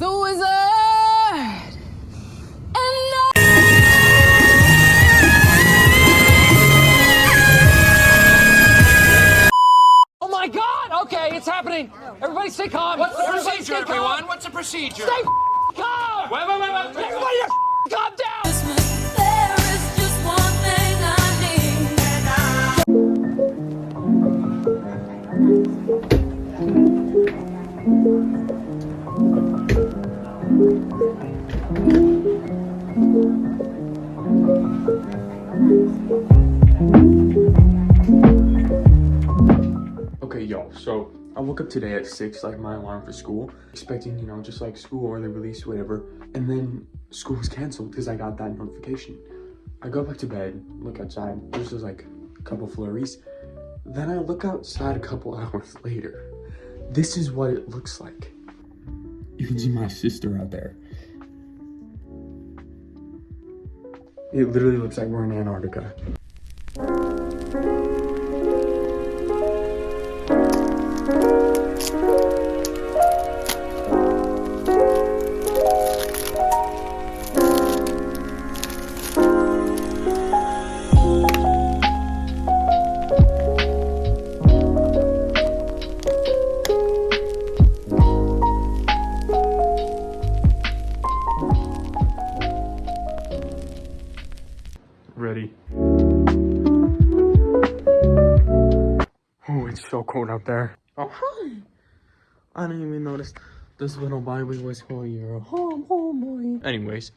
the wizard. Oh my God! Okay, it's happening. Everybody stay calm. What's the procedure, everyone? What's the procedure? Stay calm. Wait. Everybody, calm down. There is just one thing I need. Okay, yo, so I woke up today at 6, like my alarm for school, expecting, you know, just like school or the release, whatever, and then school was canceled because I got that notification. I go back to bed, look outside, there's just like a couple flurries. Then I look outside a couple hours later. This is what it looks like. You can see my sister out there. It literally looks like we're in Antarctica. Ready. Oh, it's so cold out there. Oh, hi. I didn't even notice this little boy was calling you a home boy. Anyways,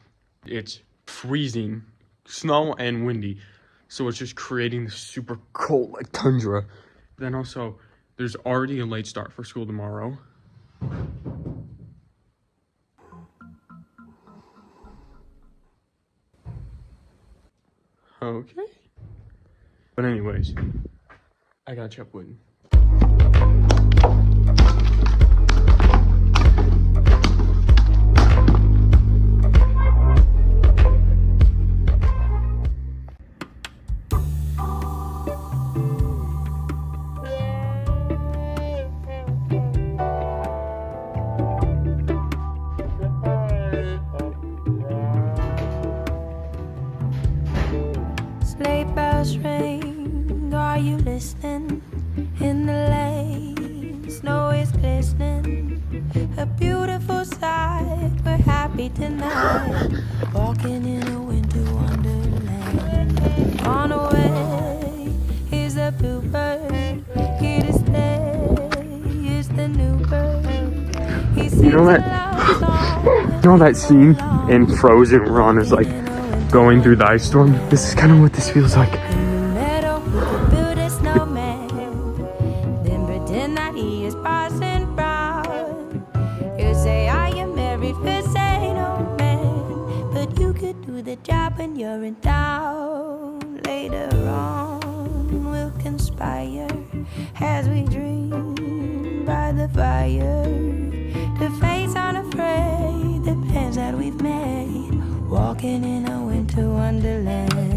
it's freezing, snow and windy. So it's just creating this super cold, like tundra. Then also, there's already a late start for school tomorrow. Okay. But anyways, I gotta chop wood. Sleigh bells ring, are you listening? In the lane, snow is glistening. A beautiful sight, we're happy tonight. Walking in a winter wonderland. On the way is a bluebird, here to stay is the new bird. He sings a love song. You know that scene in Frozen where Anna's like going through the ice storm? This is kind of what this feels like. Build a snowman, then pretend that he is passing round. You say I am every Saint old man, but you could do the job when you're in town. Later on, we'll conspire as we dream by the fire to face unafraid the plans that we've made. Walking in a winter wonderland.